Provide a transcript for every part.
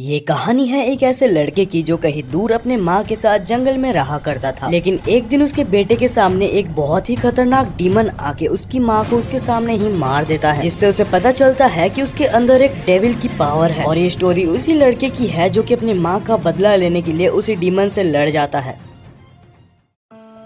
ये कहानी है एक ऐसे लड़के की जो कहीं दूर अपने माँ के साथ जंगल में रहा करता था। लेकिन एक दिन उसके बेटे के सामने एक बहुत ही खतरनाक डीमन आके उसकी माँ को उसके सामने ही मार देता है, जिससे उसे पता चलता है कि उसके अंदर एक डेविल की पावर है। और ये स्टोरी उसी लड़के की है जो कि अपनी माँ का बदला लेने के लिए उसी डीमन से लड़ जाता है।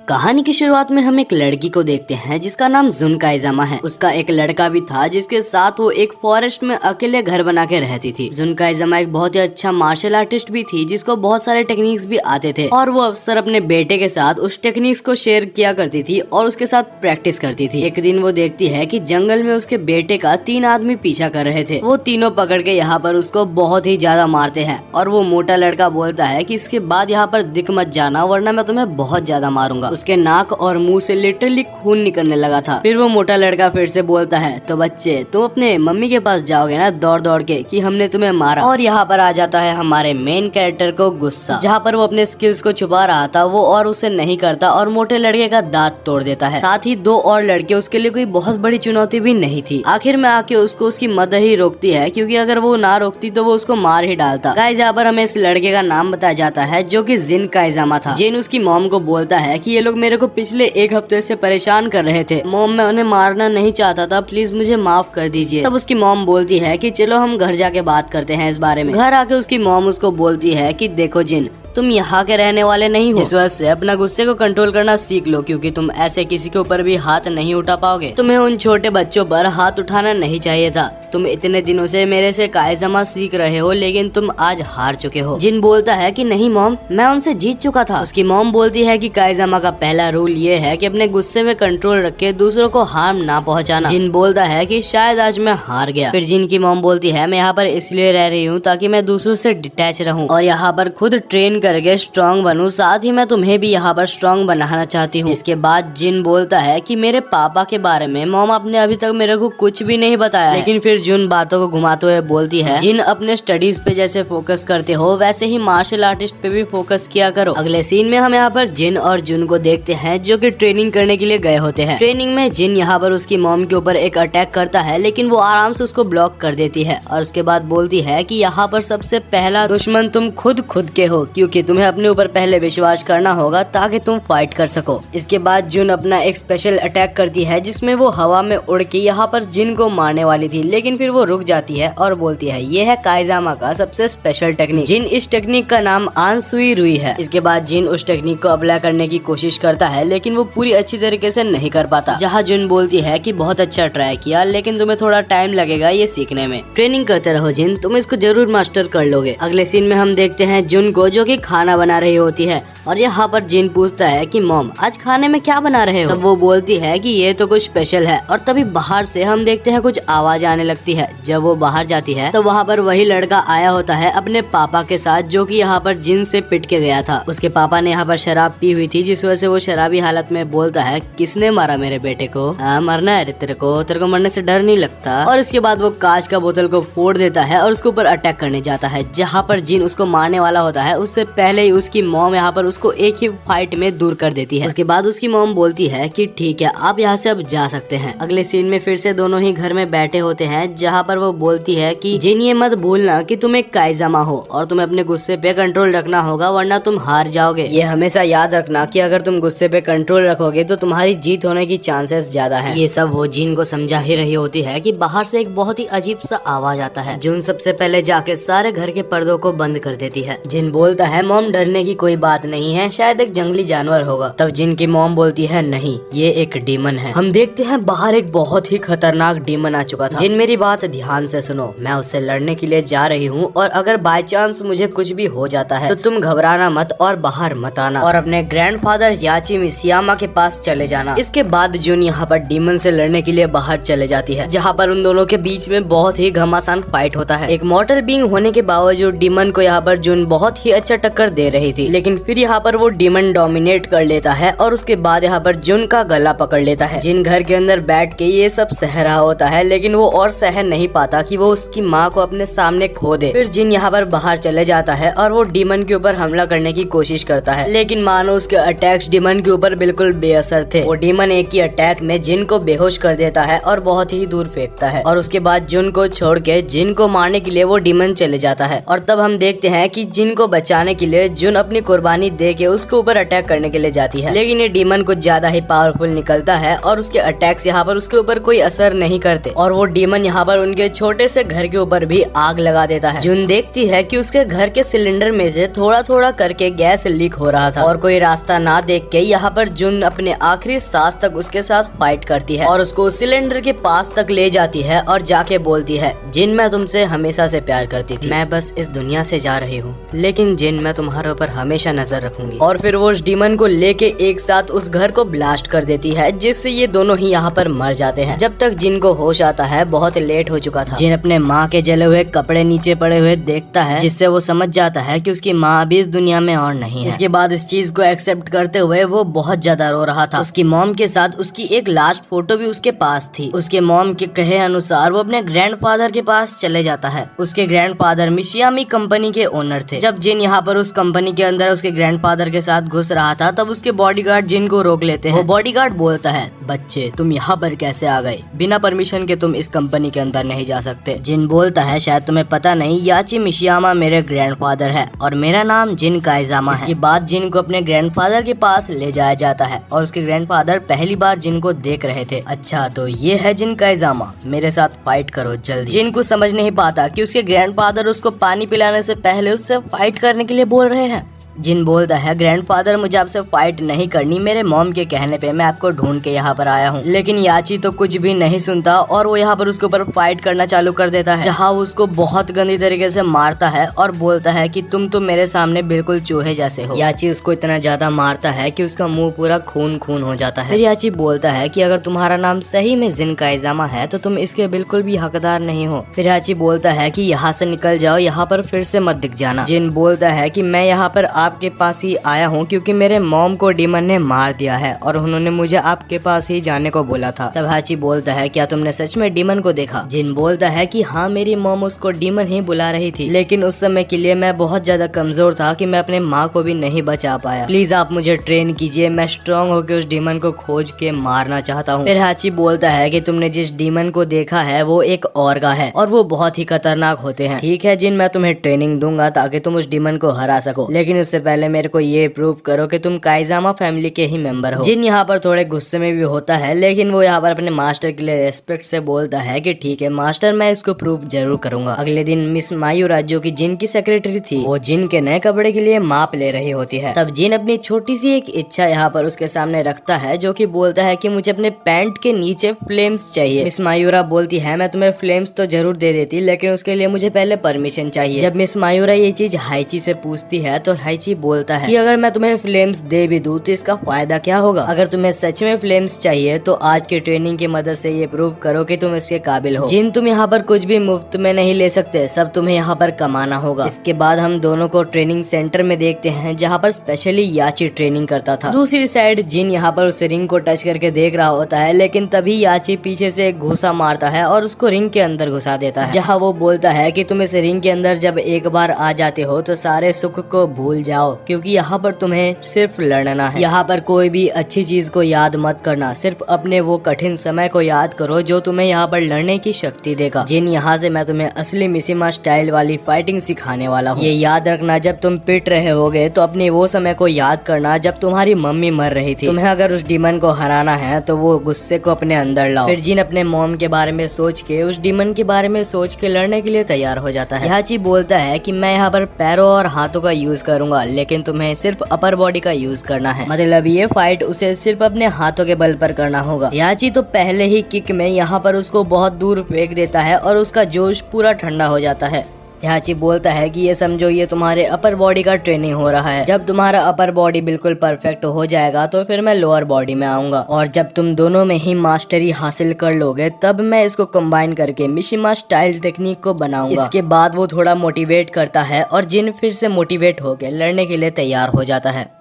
कहानी की शुरुआत में हम एक लड़की को देखते हैं जिसका नाम जुन काइजामा है। उसका एक लड़का भी था जिसके साथ वो एक फॉरेस्ट में अकेले घर बना के रहती थी। जुन काइजामा एक बहुत ही अच्छा मार्शल आर्टिस्ट भी थी जिसको बहुत सारे टेक्निक्स भी आते थे और वो अक्सर अपने बेटे के साथ उस टेक्निक्स को शेयर किया करती थी और उसके साथ प्रैक्टिस करती थी। एक दिन वो देखती है कि जंगल में उसके बेटे का 3 आदमी पीछा कर रहे थे। वो तीनों पकड़ के यहाँ पर उसको बहुत ही ज्यादा मारते हैं और वो मोटा लड़का बोलता है कि इसके बाद यहाँ पर दिख मत जाना वरना मैं तुम्हें बहुत ज्यादा मारूंगा। उसके नाक और मुंह से लिटरली खून निकलने लगा था। फिर वो मोटा लड़का फिर से बोलता है, तो बच्चे तुम अपने मम्मी के पास जाओगे ना दौड़ दौड़ के कि हमने तुम्हें मारा। और यहाँ पर आ जाता है हमारे मेन कैरेक्टर को गुस्सा। जहाँ पर वो अपने स्किल्स को छुपा रहा था वो और उसे नहीं करता और मोटे लड़के का दांत तोड़ देता है। साथ ही 2 और लड़के उसके लिए कोई बहुत बड़ी चुनौती भी नहीं थी। आखिर में आके उसको उसकी मदर ही रोकती है, क्योंकि अगर वो ना रोकती तो वो उसको मार ही डालता। गाइस यहाँ पर हमें इस लड़के का नाम बताया जाता है जो कि जिन काइजामा था। जिन उसकी मॉम को बोलता है कि ये लोग मेरे को पिछले 1 हफ्ते से परेशान कर रहे थे। मॉम मैं उन्हें मारना नहीं चाहता था, प्लीज मुझे माफ कर दीजिए। तब उसकी मॉम बोलती है कि चलो हम घर जाके बात करते हैं इस बारे में। घर आके उसकी मॉम उसको बोलती है कि देखो जिन, तुम यहाँ के रहने वाले नहीं हो, इस वजह से अपना गुस्से को कंट्रोल करना सीख लो, क्योंकि तुम ऐसे किसी के ऊपर भी हाथ नहीं उठा पाओगे। तुम्हें उन छोटे बच्चों पर हाथ उठाना नहीं चाहिए था। तुम इतने दिनों से मेरे से काइजामा सीख रहे हो लेकिन तुम आज हार चुके हो। जिन बोलता है कि नहीं मॉम, मैं उनसे जीत चुका था। उसकी मॉम बोलती है कि काइजामा का पहला रूल ये है कि अपने गुस्से में कंट्रोल रख के दूसरों को हार्म ना पहुंचाना। जिन बोलता है कि शायद आज मैं हार गया। फिर जिन की मॉम बोलती है मैं यहाँ पर इसलिए रह रही हूँ ताकि मैं दूसरों से डिटैच रहूँ और यहाँ पर खुद ट्रेन करके स्ट्रॉन्ग बनूं। साथ ही मैं तुम्हें भी यहाँ पर स्ट्रॉन्ग बनाना चाहती हूँ। इसके बाद जिन बोलता है कि मेरे पापा के बारे में मॉम आपने अभी तक मेरे को कुछ भी नहीं बताया। लेकिन फिर जुन बातों को घुमाते हुए बोलती है, जिन अपने स्टडीज पे जैसे फोकस करते हो वैसे ही मार्शल आर्टिस्ट पे भी फोकस किया करो। अगले सीन में हम यहाँ पर जिन और जुन को देखते हैं जो कि ट्रेनिंग करने के लिए गए होते हैं। ट्रेनिंग में जिन यहाँ पर उसकी मॉम के ऊपर एक अटैक करता है लेकिन वो आराम से उसको ब्लॉक कर देती है और उसके बाद बोलती है कि यहाँ पर सबसे पहला दुश्मन तुम खुद के हो, क्योंकि तुम्हें अपने ऊपर पहले विश्वास करना होगा ताकि तुम फाइट कर सको। इसके बाद जुन अपना एक स्पेशल अटैक करती है जिसमें वो हवा में उड़ के यहाँ पर जिन को मारने वाली थी, लेकिन फिर वो रुक जाती है और बोलती है ये है काइजामा का सबसे स्पेशल टेक्निक। जिन इस टेक्निक का नाम आनसुई रुई है। इसके बाद जिन उस टेक्निक को अप्लाई करने की कोशिश करता है लेकिन वो पूरी अच्छी तरीके से नहीं कर पाता। जहाँ जुन बोलती है कि बहुत अच्छा ट्राई किया लेकिन तुम्हें थोड़ा टाइम लगेगा ये सीखने में। ट्रेनिंग करते रहो जिन, तुम इसको जरूर मास्टर कर लोगे। अगले सीन में हम देखते हैं जुन को जो कि खाना बना रही होती है और यहाँ पर जिन पूछता है कि मॉम आज खाने में क्या बना रहे हो। तब वो बोलती है कि ये तो कुछ स्पेशल है। और तभी बाहर से हम देखते हैं कुछ आवाज आने लगती है। जब वो बाहर जाती है तो वहाँ पर वही लड़का आया होता है अपने पापा के साथ जो कि यहाँ पर जिन से पिट के गया था। उसके पापा ने यहाँ पर शराब पी हुई थी जिस वजह से वो शराबी हालत में बोलता है, किसने मारा मेरे बेटे को? मरना है तेरे को मरने से डर नहीं लगता। और उसके बाद वो कांच का बोतल को फोड़ देता है और उसके ऊपर अटैक करने जाता है। जहाँ पर जिन उसको मारने वाला होता है उससे पहले ही उसकी मॉम यहाँ पर उसको एक ही फाइट में दूर कर देती है। उसके बाद उसकी मॉम बोलती है कि ठीक है आप यहाँ से अब जा सकते हैं। अगले सीन में फिर से दोनों ही घर में बैठे होते हैं जहाँ पर वो बोलती है कि जिन ये मत भूलना कि तुम एक काइजामा हो और तुम्हें अपने गुस्से पे कंट्रोल रखना होगा वरना तुम हार जाओगे। ये हमेशा याद रखना कि अगर तुम गुस्से पे कंट्रोल रखोगे तो तुम्हारी जीत होने की चांसेस ज्यादा है। ये सब वो जिन को समझा ही रही होती है कि बाहर से एक बहुत ही अजीब सा आवाज आता है। जुन सबसे पहले जाके सारे घर के पर्दों को बंद कर देती है। जिन बोलता है मॉम डरने की कोई बात नहीं है, शायद एक जंगली जानवर होगा। तब जिन की मॉम बोलती है नहीं ये एक डीमन है। हम देखते हैं बाहर एक बहुत ही खतरनाक डीमन आ चुका था। जिन मेरी बात ध्यान से सुनो, मैं उससे लड़ने के लिए जा रही हूँ और अगर बाय चांस मुझे कुछ भी हो जाता है तो तुम घबराना मत और बाहर मत आना और अपने ग्रैंडफादर याची मिसियामा के पास चले जाना। इसके बाद जुन यहाँ पर डीमन से लड़ने के लिए बाहर चले जाती है जहाँ पर उन दोनों के बीच में बहुत ही घमासान फाइट होता है। एक मॉर्टल बीइंग होने के बावजूद डीमन को यहाँ पर जुन बहुत ही अच्छा टक्कर दे रही थी, लेकिन फिर यहाँ पर वो डीमन डोमिनेट कर लेता है और उसके बाद यहाँ पर जुन का गला पकड़ लेता है। जिन घर के अंदर बैठ के ये सब सह रहा होता है, लेकिन वो और सह नहीं पाता कि वो उसकी माँ को अपने सामने खो दे। फिर जिन यहाँ पर बाहर चले जाता है और वो डीमन के ऊपर हमला करने की कोशिश करता है, लेकिन मानो उसके अटैक्स डीमन के ऊपर बिल्कुल बेअसर थे। वो डीमन एक ही अटैक में जिन को बेहोश कर देता है और बहुत ही दूर फेंकता है, और उसके बाद जुन को छोड़ के जिन को मारने के लिए वो डीमन चले जाता है। और तब हम देखते हैं कि जिन को बचाने के लिए जुन अपनी कुर्बानी दे के उसके ऊपर अटैक करने के लिए जाती है, लेकिन ये डीमन कुछ ज्यादा ही पावरफुल निकलता है और उसके अटैक्स यहाँ पर उसके ऊपर कोई असर नहीं करते, और वो डीमन यहाँ पर उनके छोटे से घर के ऊपर भी आग लगा देता है। जुन देखती है कि उसके घर के सिलेंडर में से थोड़ा थोड़ा करके गैस लीक हो रहा था, और कोई रास्ता ना देख के यहाँ पर जुन अपने आखिरी सांस तक उसके साथ फाइट करती है और उसको सिलेंडर के पास तक ले जाती है और जाके बोलती है, जिन मैं तुमसे हमेशा से प्यार करती थी, मैं बस इस दुनिया से जा रही हूँ, लेकिन जिन मैं तुम्हारे ऊपर हमेशा नजर रखूंगी। और फिर वो उस डीमन को लेके एक साथ उस घर को ब्लास्ट कर देती है, जिससे ये दोनों ही यहाँ पर मर जाते हैं। जब तक जिन को होश आता है बहुत लेट हो चुका था। जिन अपने माँ के जले हुए कपड़े नीचे पड़े हुए देखता है, जिससे वो समझ जाता है कि उसकी माँ अभी इस दुनिया में और नहीं है। इसके बाद इस चीज को एक्सेप्ट करते हुए वो बहुत ज्यादा रो रहा था। उसकी मॉम के साथ उसकी एक लास्ट फोटो भी उसके पास थी। उसके मॉम के कहे अनुसार वो अपने ग्रैंडफादर के पास चले जाता है। उसके ग्रैंडफादर मिशियामी कंपनी के ओनर थे। जब जिन यहाँ पर उस कंपनी के अंदर उसके ग्रैंडफादर के साथ घुस रहा था, तब उसके बॉडीगार्ड जिन को रोक लेते हैं। वो बॉडीगार्ड बोलता है, बच्चे तुम यहाँ पर कैसे आ गए? बिना परमिशन के तुम इस कंपनी के अंदर नहीं जा सकते। जिन बोलता है, शायद तुम्हें पता नहीं, याची मिशियामा मेरे ग्रैंडफादर है और मेरा नाम जिन काइजामा है। इसके बाद जिन को अपने ग्रैंडफादर के पास ले जाया जाता है और उसके ग्रैंडफादर पहली बार जिन को देख रहे थे। अच्छा तो ये है जिन काइजामा, मेरे साथ फाइट करो जल्दी। जिन को समझ नहीं पाता कि उसके ग्रैंडफादर उसको पानी पिलाने से पहले उससे फाइट करने के लिए बोल रहे हैं। जिन बोलता है, ग्रैंडफादर मुझे आपसे फाइट नहीं करनी, मेरे मॉम के कहने पे मैं आपको ढूंढ के यहाँ पर आया हूँ। लेकिन याची तो कुछ भी नहीं सुनता और वो यहाँ पर उसके ऊपर फाइट करना चालू कर देता है, जहाँ वो उसको बहुत गंदी तरीके से मारता है और बोलता है कि तुम तो मेरे सामने बिल्कुल चूहे जैसे हो। याची उसको इतना ज्यादा मारता है कि उसका मुंह पूरा खून खून हो जाता है। फिर याची बोलता है कि अगर तुम्हारा नाम सही में जिन काइजामा है तो तुम इसके बिल्कुल भी हकदार नहीं हो। फिर याची बोलता है कि यहाँ से निकल जाओ, यहाँ पर फिर से मत दिख जाना। जिन बोलता है कि मैं यहाँ पर आपके पास ही आया हूँ क्योंकि मेरे मॉम को डीमन ने मार दिया है और उन्होंने मुझे आपके पास ही जाने को बोला था। तब हाची बोलता है, क्या तुमने सच में डीमन को देखा? जिन बोलता है कि हाँ, मेरी मॉम उसको डीमन ही बुला रही थी, लेकिन उस समय के लिए मैं बहुत ज्यादा कमजोर था कि मैं अपने माँ को भी नहीं बचा पाया। प्लीज आप मुझे ट्रेन कीजिए, मैं स्ट्रॉन्ग होकर उस डीमन को खोज के मारना चाहता हूँ। फिर हाची बोलता है कि तुमने जिस डीमन को देखा है वो एक औरगा है और वो बहुत ही खतरनाक होते हैं। ठीक है जिन, मैं तुम्हें ट्रेनिंग दूंगा ताकि तुम उस डीमन को हरा सको, लेकिन उससे पहले मेरे को ये प्रूव करो कि तुम काइजामा फैमिली के ही मेंबर हो। जिन यहाँ पर थोड़े गुस्से में भी होता है, लेकिन वो यहाँ पर अपने मास्टर के लिए रेस्पेक्ट से बोलता है कि ठीक है मास्टर, मैं इसको प्रूव जरूर करूंगा। अगले दिन मिस मायूरा जो कि जिन की सेक्रेटरी थी, वो जिन के नए कपड़े के लिए माप ले रही होती है। तब जिन अपनी छोटी सी एक इच्छा यहाँ पर उसके सामने रखता है, जो कि बोलता है कि मुझे अपने पैंट के नीचे फ्लेम्स चाहिए। मिस मायूरा बोलती है, मैं तुम्हें फ्लेम्स तो जरूर दे देती, लेकिन उसके लिए मुझे पहले परमिशन चाहिए। जब मिस मायूरा ये चीज हाइची से पूछती है तो हाइची बोलता है कि अगर मैं तुम्हें फ्लेम्स दे भी दूं तो इसका फायदा क्या होगा? अगर तुम्हें सच में फ्लेम्स चाहिए तो आज के ट्रेनिंग की मदद से ये प्रूव करो कि तुम इसके काबिल हो। जिन, तुम यहाँ पर कुछ भी मुफ्त में नहीं ले सकते, सब तुम्हें यहाँ पर कमाना होगा। इसके बाद हम दोनों को ट्रेनिंग सेंटर में देखते हैं, जहाँ पर स्पेशली याची ट्रेनिंग करता था। दूसरी साइड जिन यहाँ पर उस रिंग को टच करके देख रहा होता है, लेकिन तभी याची पीछे से एक घुसा मारता है और उसको रिंग के अंदर घुसा देता है, जहाँ वो बोलता है कि तुम इस रिंग के अंदर जब एक बार आ जाते हो तो सारे सुख को भूल जाओ, क्योंकि यहाँ पर तुम्हें सिर्फ लड़ना है। यहाँ पर कोई भी अच्छी चीज को याद मत करना, सिर्फ अपने वो कठिन समय को याद करो जो तुम्हें यहाँ पर लड़ने की शक्ति देगा। जिन, यहाँ से मैं तुम्हें असली मिसिमा स्टाइल वाली फाइटिंग सिखाने वाला हूँ। ये याद रखना, जब तुम पिट रहे होगे तो अपने वो समय को याद करना जब तुम्हारी मम्मी मर रही थी। तुम्हें अगर उस डीमन को हराना है तो वो गुस्से को अपने अंदर लाओ। फिर जिन अपने मॉम के बारे में सोच के, उस डीमन के बारे में सोच के लड़ने के लिए तैयार हो जाता है। याची बोलता है कि मैं यहाँ पर पैरों और हाथों का यूज करूंगा, लेकिन तुम्हें सिर्फ अपर बॉडी का यूज करना है। मतलब ये फाइट उसे सिर्फ अपने हाथों के बल पर करना होगा। याची तो पहले ही किक में यहाँ पर उसको बहुत दूर फेंक देता है और उसका जोश पूरा ठंडा हो जाता है। याची बोलता है कि ये समझो ये तुम्हारे अपर बॉडी का ट्रेनिंग हो रहा है। जब तुम्हारा अपर बॉडी बिल्कुल परफेक्ट हो जाएगा तो फिर मैं लोअर बॉडी में आऊंगा, और जब तुम दोनों में ही मास्टरी हासिल कर लोगे तब मैं इसको कंबाइन करके मिशिमा स्टाइल टेक्निक को बनाऊंगा। इसके बाद वो थोड़ा मोटिवेट करता है और जिन फिर से मोटिवेट होकर लड़ने के लिए तैयार हो जाता है।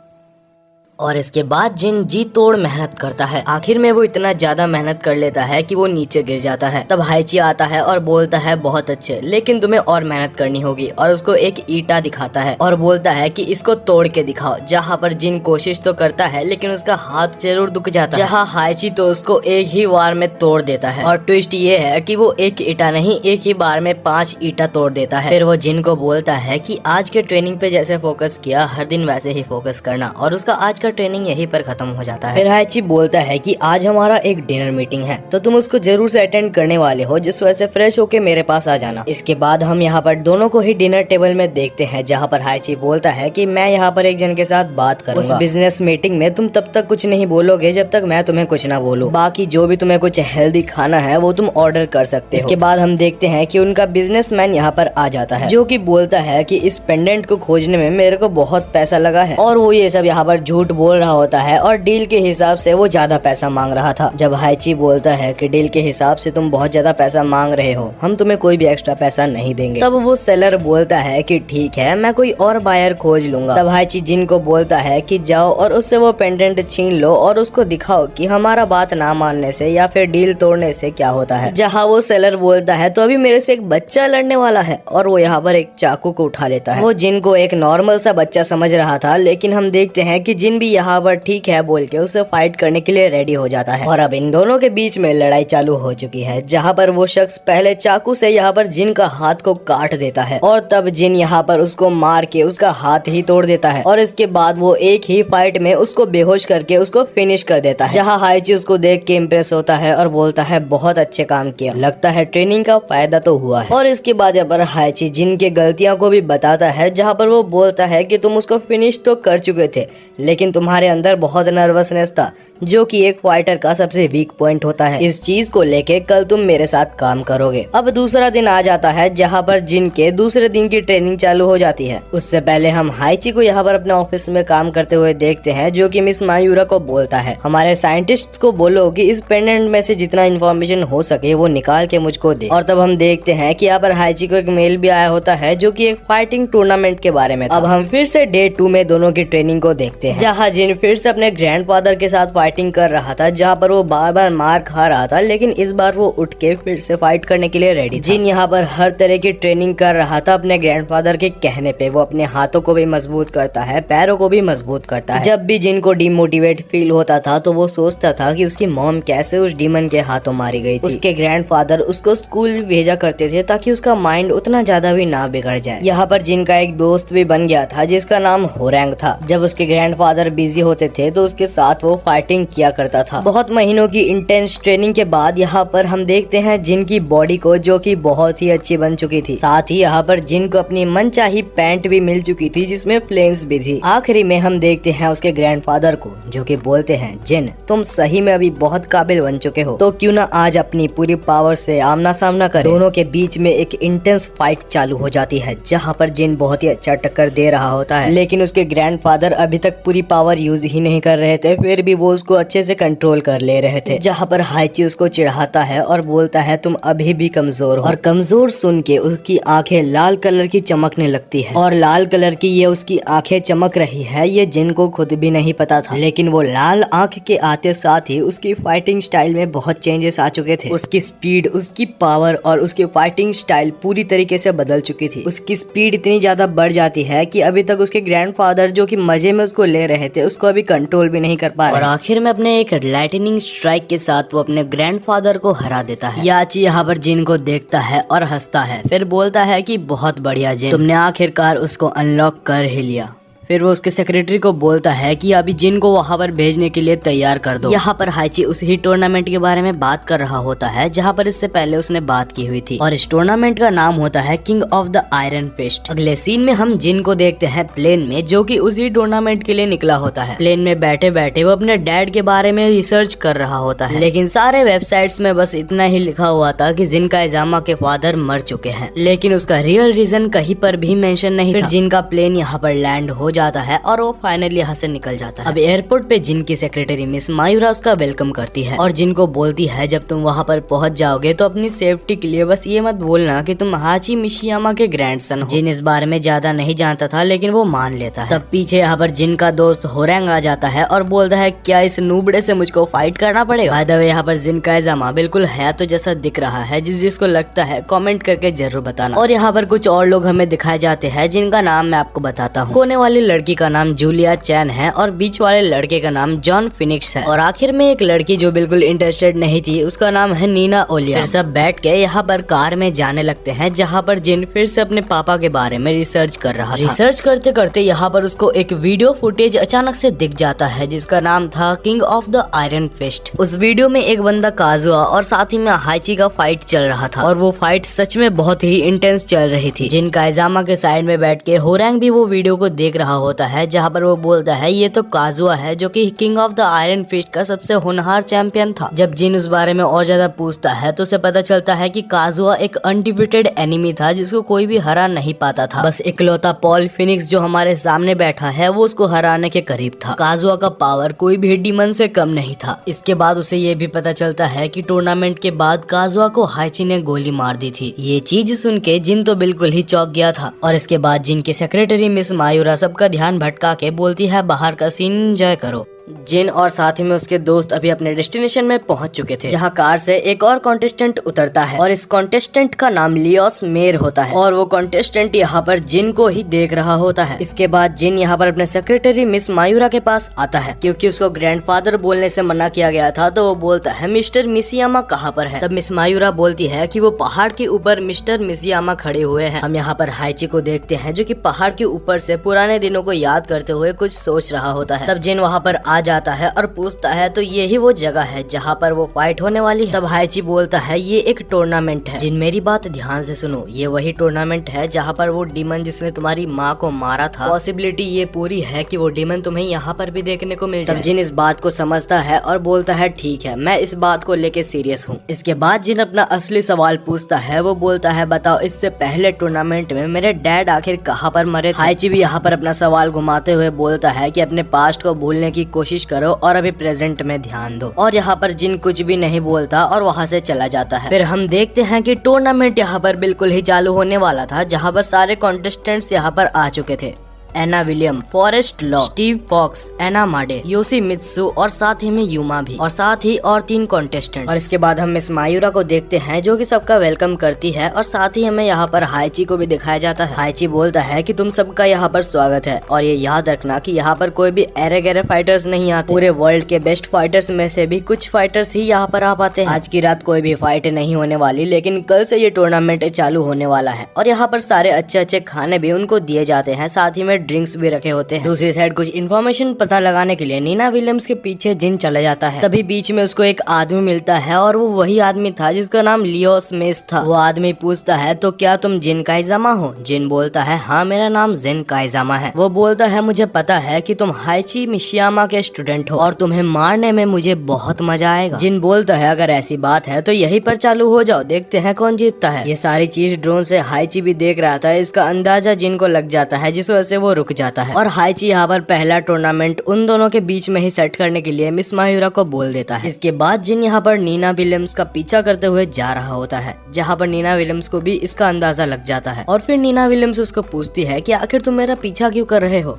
और इसके बाद जिन जी तोड़ मेहनत करता है। आखिर में वो इतना ज्यादा मेहनत कर लेता है कि वो नीचे गिर जाता है। तब हाइची आता है और बोलता है बहुत अच्छे, लेकिन तुम्हें और मेहनत करनी होगी, और उसको एक ईटा दिखाता है और बोलता है कि इसको तोड़ के दिखाओ। जहाँ पर जिन कोशिश तो करता है लेकिन उसका हाथ जरूर दुख जाता है। जहाँ हाइची तो उसको एक ही बार में तोड़ देता है, और ट्विस्ट ये है कि वो एक ईटा नहीं, एक ही बार में 5 ईटा तोड़ देता है। फिर वो जिन को बोलता है कि आज के ट्रेनिंग पे जैसे फोकस किया हर दिन वैसे ही फोकस करना, और उसका आज का ट्रेनिंग यहीं पर खत्म हो जाता है। फिर हाइची बोलता है कि आज हमारा एक डिनर मीटिंग है तो तुम उसको जरूर से अटेंड करने वाले हो, जिस वजह से फ्रेश होके मेरे पास आ जाना। इसके बाद हम यहाँ पर दोनों को ही डिनर टेबल में देखते हैं, जहाँ पर हाइची बोलता है कि मैं यहाँ पर एक जन के साथ बात करूंगा। उस बिजनेस मीटिंग में तुम तब तक कुछ नहीं बोलोगे जब तक मैं तुम्हें कुछ ना बोलूं। बाकी जो भी तुम्हें कुछ हेल्दी खाना है वो तुम ऑर्डर कर सकते हो। इसके बाद हम देखते हैं कि उनका बिजनेसमैन यहाँ पर आ जाता है, जो कि बोलता है कि इस पेंडेंट को खोजने में मेरे को बहुत पैसा लगा है, और वो ये सब यहाँ पर झूठ बोल रहा होता है और डील के हिसाब से वो ज्यादा पैसा मांग रहा था। जब हाइची बोलता है कि डील के हिसाब से तुम बहुत ज्यादा पैसा मांग रहे हो, हम तुम्हें कोई भी एक्स्ट्रा पैसा नहीं देंगे। तब वो सेलर बोलता है कि ठीक है, मैं कोई और बायर खोज लूंगा। तब हाइची जिन को बोलता है कि जाओ और उससे वो पेंडेंट छीन लो और उसको दिखाओ कि हमारा बात ना मानने से या फिर डील तोड़ने से क्या होता है। जहाँ वो सेलर बोलता है तो अभी मेरे से एक बच्चा लड़ने वाला है, और वो यहाँ पर एक चाकू को उठा लेता है। वो जिन को एक नॉर्मल सा बच्चा समझ रहा था, लेकिन हम देखते हैं कि जिन भी यहाँ पर ठीक है बोल के उसे फाइट करने के लिए रेडी हो जाता है। और अब इन दोनों के बीच में लड़ाई चालू हो चुकी है, जहाँ पर वो शख्स पहले चाकू से यहाँ पर जिन का हाथ को काट देता है, और तब जिन यहाँ पर उसको मार के उसका हाथ ही तोड़ देता है, और इसके बाद वो एक ही फाइट में उसको बेहोश करके उसको फिनिश कर देता है। जहाँ हाइची उसको देख के इम्प्रेस होता है और बोलता है बहुत अच्छे काम किया, लगता है ट्रेनिंग का फायदा तो हुआ है। और इसके बाद यहाँ पर हाइची जिन के गलतियां को भी बताता है, जहाँ पर वो बोलता है कि तुम उसको फिनिश तो कर चुके थे, लेकिन तुम्हारे अंदर बहुत नर्वसनेस था, जो कि एक फाइटर का सबसे वीक पॉइंट होता है। इस चीज को लेके कल तुम मेरे साथ काम करोगे। अब दूसरा दिन आ जाता है, जहाँ पर जिन के दूसरे दिन की ट्रेनिंग चालू हो जाती है। उससे पहले हम हाइची को यहाँ पर अपने ऑफिस में काम करते हुए देखते हैं, जो कि मिस मायूरा को बोलता है हमारे साइंटिस्ट को बोलो कि इस पेंडेंट में से जितना इन्फॉर्मेशन हो सके वो निकाल के मुझको दे। और तब हम देखते हैं कि यहाँ पर हाइची को एक मेल भी आया होता है, जो कि एक फाइटिंग टूर्नामेंट के बारे में था। अब हम फिर से डे 2 में दोनों की ट्रेनिंग को देखते हैं, जहाँ जिन फिर से अपने ग्रैंडफादर के साथ फाइटिंग कर रहा था, जहाँ पर वो बार बार मार खा रहा था, लेकिन इस बार वो उठ के फिर से फाइट करने के लिए रेडी था। जिन यहाँ पर हर तरह की ट्रेनिंग कर रहा था अपने ग्रैंडफादर के कहने पे। वो अपने हाथों को भी मजबूत करता है, पैरों को भी मजबूत करता है। जब भी जिन को डिमोटिवेट फील होता था तो वो सोचता था कि उसकी मॉम कैसे उस डीमन के हाथों मारी गई थी। उसके ग्रैंडफादर उसको स्कूल भी भेजा करते थे ताकि उसका माइंड उतना ज्यादा भी ना बिगड़ जाए। यहाँ पर जिन का एक दोस्त भी बन गया था जिसका नाम होरैंग था। जब उसके ग्रैंडफादर बिजी होते थे तो उसके साथ वो फाइटिंग किया करता था। बहुत महीनों की इंटेंस ट्रेनिंग के बाद यहाँ पर हम देखते हैं जिन की बॉडी को, जो कि बहुत ही अच्छी बन चुकी थी। साथ ही यहाँ पर जिन को अपनी मनचाही पैंट भी मिल चुकी थी जिसमें फ्लेम्स भी थी। आखिरी में हम देखते हैं उसके ग्रैंडफादर को, जो कि बोलते हैं जिन तुम सही में अभी बहुत काबिल बन चुके हो, तो क्यों ना आज अपनी पूरी पावर से आमना सामना करें। दोनों के बीच में एक इंटेंस फाइट चालू हो जाती है, जहाँ पर जिन बहुत ही अच्छा टक्कर दे रहा होता है, लेकिन उसके ग्रैंडफादर अभी तक पूरी पावर यूज ही नहीं कर रहे थे, फिर भी वो उसको अच्छे से कंट्रोल कर ले रहे थे। जहाँ पर हाइची उसको चिढ़ाता है और बोलता है तुम अभी भी कमजोर हो। और कमजोर सुन के उसकी आंखें लाल कलर की चमकने लगती है, और लाल कलर की ये उसकी आंखें चमक रही है ये जिन को खुद भी नहीं पता था। लेकिन वो लाल आंख के आते साथ ही उसकी फाइटिंग स्टाइल में बहुत चेंजेस आ चुके थे। उसकी स्पीड, उसकी पावर और उसकी फाइटिंग स्टाइल पूरी तरीके से बदल चुकी थी। उसकी स्पीड इतनी ज्यादा बढ़ जाती है कि अभी तक उसके ग्रैंडफादर जो कि मजे में उसको ले रहे थे उसको अभी कंट्रोल भी नहीं कर पा रहे। और आखिर में अपने एक लाइटनिंग स्ट्राइक के साथ वो अपने ग्रैंडफादर को हरा देता है। याची यहाँ पर जिन को देखता है और हंसता है, फिर बोलता है कि बहुत बढ़िया जिन, तुमने आखिरकार उसको अनलॉक कर ही लिया। फिर वो उसके सेक्रेटरी को बोलता है कि अभी जिन को वहाँ पर भेजने के लिए तैयार कर दो। यहाँ पर हाइची उस ही टूर्नामेंट के बारे में बात कर रहा होता है जहाँ पर इससे पहले उसने बात की हुई थी, और इस टूर्नामेंट का नाम होता है king of the iron fist. अगले सीन में हम जिन को देखते हैं प्लेन में, जो कि उसी टूर्नामेंट के लिए निकला होता है। प्लेन में बैठे बैठे वो अपने डैड के बारे में रिसर्च कर रहा होता है, लेकिन सारे वेबसाइट्स में बस इतना ही लिखा हुआ था कि जिन काइजामा के फादर मर चुके हैं, लेकिन उसका रियल रीजन कहीं पर भी मेंशन नहीं था। फिर जिन का प्लेन यहाँ पर लैंड हो जाता है और वो फाइनली यहाँ से निकल जाता है। अब एयरपोर्ट पे जिन की सेक्रेटरी मिस मायूरा उसका वेलकम करती है और जिन को बोलती है जब तुम वहाँ पर पहुँच जाओगे तो अपनी सेफ्टी के लिए बस ये मत बोलना कि तुम हाची मिशियामा के ग्रैंडसन हो। जिन इस बारे में ज्यादा नहीं जानता था, लेकिन वो मान लेता है। तब पीछे यहाँ पर जिन का दोस्त होरैंग आ जाता है और बोलता है क्या इस नूबड़े से मुझको फाइट करना पड़ेगा। बाय द वे यहाँ पर जिन काइजामा बिल्कुल हयातो जैसा दिख रहा है, जिसको लगता है कमेंट करके जरूर बताना। और यहाँ पर कुछ और लोग हमें दिखाए जाते हैं जिनका नाम मैं आपको बताता हूँ। कोने वाली लड़की का नाम जूलिया चैन है और बीच वाले लड़के का नाम जॉन फिनिक्स है, और आखिर में एक लड़की जो बिल्कुल इंटरेस्टेड नहीं थी उसका नाम है नीना ओलिया। फिर सब बैठ के यहाँ पर कार में जाने लगते हैं जहाँ पर जिन फिर से अपने पापा के बारे में रिसर्च कर रहा था। रिसर्च करते करते यहाँ पर उसको एक वीडियो फुटेज अचानक से दिख जाता है जिसका नाम था king of the iron fist. उस वीडियो में एक बंदा काजुआ और साथ ही में हाइची का फाइट चल रहा था, और वो फाइट सच में बहुत ही इंटेंस चल रही थी। जिन काइजामा के साइड में बैठ के होरैंग भी वो वीडियो को देख रहा होता है जहाँ पर वो बोलता है ये तो काजुआ है जो कि king of the iron fist का सबसे होनहार चैंपियन था। जब जिन उस बारे में और ज्यादा पूछता है तो उसे पता चलता है कि काजुआ एक अनडिफिटेड एनिमी था जिसको कोई भी हरा नहीं पाता था। बस इकलौता पॉल फिनिक्स जो हमारे सामने बैठा है वो उसको हराने के करीब था। काजुआ का पावर कोई भी डीमन से कम नहीं था। इसके बाद उसे ये भी पता चलता है कि टूर्नामेंट के बाद काजुआ को हाइची ने गोली मार दी थी। ये चीज सुन के जिन तो बिल्कुल ही चौंक गया था, और इसके बाद जिन की सेक्रेटरी मिस मायूरा सबका ध्यान भटका के बोलती है बाहर का सीन एंजॉय करो। जिन और साथ ही में उसके दोस्त अभी अपने डेस्टिनेशन में पहुंच चुके थे, जहां कार से एक और कॉन्टेस्टेंट उतरता है और इस कॉन्टेस्टेंट का नाम लियोस मेर होता है, और वो कॉन्टेस्टेंट यहाँ पर जिन को ही देख रहा होता है। इसके बाद जिन यहाँ पर अपने सेक्रेटरी मिस मायूरा के पास आता है, क्योंकि उसको ग्रैंडफादर बोलने से मना किया गया था, तो वो बोलता है मिस्टर मिसियामा कहाँ पर है। तब मिस मायूरा बोलती है कि वो पहाड़ के ऊपर मिस्टर मिसियामा खड़े हुए हैं। हम यहाँ पर हाइची को देखते हैं जो कि पहाड़ के ऊपर से पुराने दिनों को याद करते हुए कुछ सोच रहा होता है। तब जिन वहाँ पर आ जाता है और पूछता है तो यही वो जगह है जहाँ पर वो फाइट होने वाली है। तब हाइची बोलता है ये एक टूर्नामेंट है। जिन मेरी बात ध्यान से सुनो, ये वही टूर्नामेंट है जहाँ पर वो डीमन जिसने तुम्हारी माँ को मारा था, पॉसिबिलिटी ये पूरी है कि वो डीमन तुम्हें यहाँ पर भी देखने को मिल जाए। तब जिन इस बात को समझता है और बोलता है ठीक है, मैं इस बात को लेके सीरियस हूँ। इसके बाद जिन अपना असली सवाल पूछता है, वो बोलता है बताओ इससे पहले टूर्नामेंट में मेरे डैड आखिर कहाँ पर मरे थे। हाइची भी यहाँ पर अपना सवाल घुमाते हुए बोलता है कि अपने पास्ट को भूलने की कोशिश करो और अभी प्रेजेंट में ध्यान दो। और यहाँ पर जिन कुछ भी नहीं बोलता और वहाँ से चला जाता है। फिर हम देखते हैं कि टूर्नामेंट यहाँ पर बिल्कुल ही चालू होने वाला था, जहाँ पर सारे कॉन्टेस्टेंट्स यहाँ पर आ चुके थे। Anna William, Forrest Law, Steve Fox, Anna Made, Yoshi Mitsu और साथ ही में यूमा भी, और साथ ही और 3 कॉन्टेस्टेंट्स। और इसके बाद हम मिस मायूरा को देखते हैं जो कि सबका वेलकम करती है, और साथ ही हमें यहाँ पर हाइची को भी दिखाया जाता है। हाइची बोलता है कि तुम सबका यहाँ पर स्वागत है, और ये याद रखना कि यहाँ पर कोई भी एरे गहरे फाइटर्स नहीं आते। पूरे वर्ल्ड के बेस्ट फाइटर्स में से भी कुछ फाइटर्स ही यहाँ पर आ पाते हैं। आज की रात कोई भी फाइट नहीं होने वाली, लेकिन कल से ये टूर्नामेंट चालू होने वाला है, और यहाँ पर सारे अच्छे अच्छे खाने भी उनको दिए जाते हैं, साथ ही में ड्रिंक्स भी रखे होते हैं। दूसरी साइड कुछ इन्फॉर्मेशन पता लगाने के लिए नीना विलियम्स के पीछे जिन चला जाता है। तभी बीच में उसको एक आदमी मिलता है, और वो वही आदमी था जिसका नाम लियोस मेस था। वो आदमी पूछता है तो क्या तुम जिन काइजामा हो। जिन बोलता है हाँ मेरा नाम जिन काइजामा है। वो बोलता है मुझे पता है कि तुम हाइची मिशियामा के स्टूडेंट हो और तुम्हें मारने में मुझे बहुत मजा आएगा। जिन बोलता है अगर ऐसी बात है तो यहीं पर चालू हो जाओ, देखते हैं कौन जीतता है। ये सारी चीज ड्रोन से हाइची भी देख रहा था, इसका अंदाजा जिन को लग जाता है, जिस वजह से वो रुक जाता है। और हाइची यहाँ पर पहला टूर्नामेंट उन दोनों के बीच में ही सेट करने के लिए मिस मायूरा को बोल देता है। इसके बाद जिन यहाँ पर नीना विलियम्स का पीछा करते हुए जा रहा होता है, जहाँ पर नीना विलियम्स को भी इसका अंदाजा लग जाता है। और फिर नीना विलियम्स उसको पूछती है कि आखिर तुम मेरा पीछा क्यों कर रहे हो।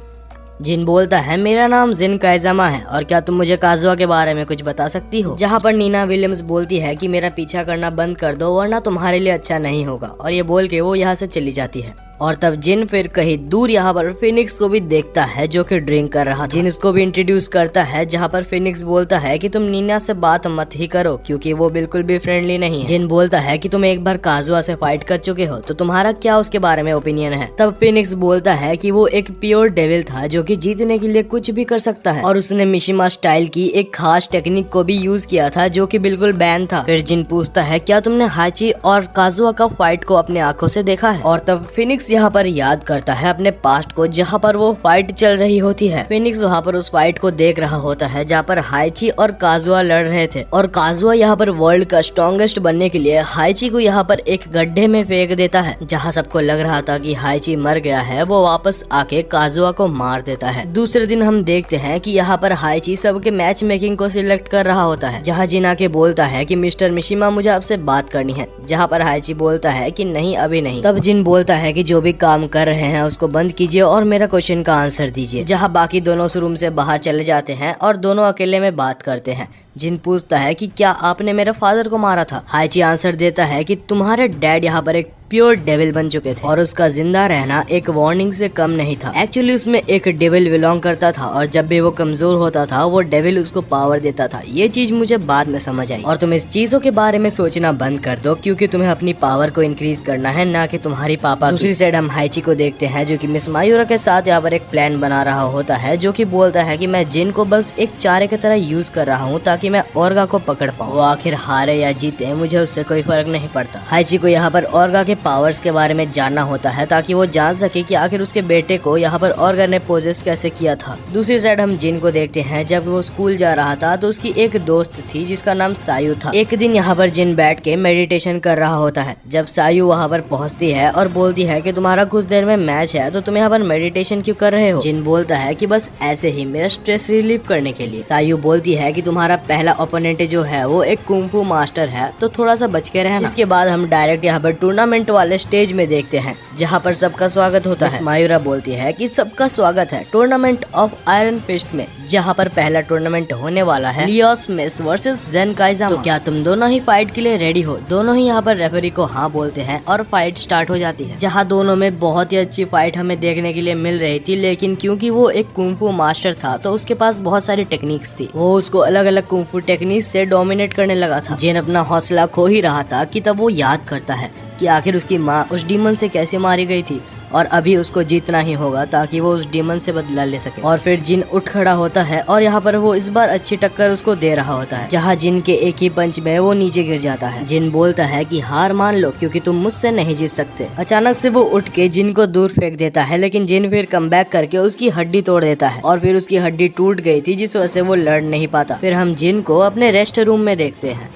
जिन बोलता है मेरा नाम जिन काइजामा है, और क्या तुम मुझे काजुआ के बारे में कुछ बता सकती हो। जहाँ पर नीना विलियम्स बोलती है कि मेरा पीछा करना बंद कर दो वरना तुम्हारे लिए अच्छा नहीं होगा, और ये बोल के वो यहाँ से चली जाती है। और तब जिन फिर कहीं दूर यहाँ पर फिनिक्स को भी देखता है जो कि ड्रिंक कर रहा था। जिन उसको भी इंट्रोड्यूस करता है, जहाँ पर फिनिक्स बोलता है कि तुम नीना से बात मत ही करो क्योंकि वो बिल्कुल भी फ्रेंडली नहीं है। जिन बोलता है कि तुम एक बार काजुआ से फाइट कर चुके हो तो तुम्हारा क्या उसके बारे में ओपिनियन है। तब फिनिक्स बोलता है कि वो एक प्योर डेविल था जो कि जीतने के लिए कुछ भी कर सकता है और उसने मिशिमा स्टाइल की एक खास टेक्निक को भी यूज किया था जो कि बिल्कुल बैन था। फिर जिन पूछता है क्या तुमने हाइची और काजुआ का फाइट को अपने आंखों से देखा है। और तब फिनिक्स यहाँ पर याद करता है अपने पास्ट को जहाँ पर वो फाइट चल रही होती है। फिनिक्स वहाँ पर उस फाइट को देख रहा होता है जहाँ पर हाइची और काजुआ लड़ रहे थे और काजुआ यहाँ पर वर्ल्ड का स्ट्रॉन्गेस्ट बनने के लिए हाइची को यहाँ पर एक गड्ढे में फेंक देता है। जहाँ सबको लग रहा था कि हाइची मर गया है, वो वापस आके काजुआ को मार देता है। दूसरे दिन हम देखते हैं कि यहाँ पर हाइची सबके मैच मेकिंग को सिलेक्ट कर रहा होता है, जहाँ जिन आके बोलता है कि मिस्टर मिशिमा मुझे आपसे बात करनी है, जहाँ पर हाइची बोलता है कि नहीं अभी नहीं। तब जिन बोलता है कि जो भी काम कर रहे हैं उसको बंद कीजिए और मेरा क्वेश्चन का आंसर दीजिए। जहाँ बाकी दोनों उस रूम से बाहर चले जाते हैं और दोनों अकेले में बात करते हैं। जिन पूछता है कि क्या आपने मेरे फादर को मारा था। हाइची आंसर देता है कि तुम्हारे डैड यहाँ पर एक प्योर डेविल बन चुके थे और उसका जिंदा रहना एक वार्निंग से कम नहीं था। एक्चुअली उसमें एक डेविल बिलोंग करता था और जब भी वो कमजोर होता था वो डेविल उसको पावर देता था। ये चीज मुझे बाद में समझ आई और तुम इस चीजों के बारे में सोचना बंद कर दो क्योंकि तुम्हें अपनी पावर को इंक्रीज करना है, ना कि तुम्हारी पापा। दूसरी साइड हम हाइची को देखते हैं जो कि मिस मायूरा के साथ यहाँ पर एक प्लान बना रहा होता है, जो कि बोलता है कि मैं जिन को बस एक चारे की तरह यूज कर रहा हूँ ताकि मैं ओर्गा को पकड़ पाऊँ। वो आखिर हारे या जीते मुझे उससे कोई फर्क नहीं पड़ता। हाइची को यहाँ पर ओर्गा के पावर्स के बारे में जानना होता है ताकि वो जान सके कि आखिर उसके बेटे को यहाँ पर ओर्गा ने पोजेस कैसे किया था। दूसरी साइड हम जिन को देखते हैं जब वो स्कूल जा रहा था तो उसकी एक दोस्त थी जिसका नाम सायु था। एक दिन यहाँ पर जिन बैठ के मेडिटेशन कर रहा होता है जब सायु वहाँ पर पहुँचती है और बोलती है कि तुम्हारा कुछ देर में मैच है तो तुम यहाँ पर मेडिटेशन क्यों कर रहे हो। जिन बोलता है कि बस ऐसे ही मेरा स्ट्रेस रिलीव करने के लिए। सायु बोलती है कि तुम्हारा पहला ओपोनेंट जो है वो एक कुंफू मास्टर है तो थोड़ा सा बच के रहना। इसके बाद हम डायरेक्ट यहाँ पर टूर्नामेंट वाले स्टेज में देखते हैं जहाँ पर सबका स्वागत होता है। मायूरा बोलती है कि सबका स्वागत है टूर्नामेंट ऑफ आयरन फिस्ट में, जहाँ पर पहला टूर्नामेंट होने वाला है लियोस मेस वर्सेस जेन काइजामा। तो क्या तुम दोनों ही फाइट के लिए रेडी हो। दोनों ही यहाँ पर रेफरी को हाँ बोलते हैं और फाइट स्टार्ट हो जाती है, जहाँ दोनों में बहुत ही अच्छी फाइट हमें देखने के लिए मिल रही थी। लेकिन क्योंकि वो एक कुंफू मास्टर था तो उसके पास बहुत सारी टेक्निक्स थी, वो उसको अलग अलग कुंफू टेक्निक्स से डोमिनेट करने लगा था। जेन अपना हौसला खो ही रहा था कि तब वो याद करता है कि आखिर उसकी माँ उस डीमन से कैसे मारी गई थी और अभी उसको जीतना ही होगा ताकि वो उस डीमन से बदला ले सके। और फिर जिन उठ खड़ा होता है और यहाँ पर वो इस बार अच्छी टक्कर उसको दे रहा होता है, जहाँ जिन के एक ही पंच में वो नीचे गिर जाता है। जिन बोलता है कि हार मान लो क्योंकि तुम मुझसे नहीं जीत सकते। अचानक से वो उठ के जिन को दूर फेंक देता है, लेकिन जिन फिर कम बैक करके उसकी हड्डी तोड़ देता है और फिर उसकी हड्डी टूट गई थी जिस वजह से वो लड़ नहीं पाता। फिर हम जिन को अपने रेस्ट रूम में देखते हैं।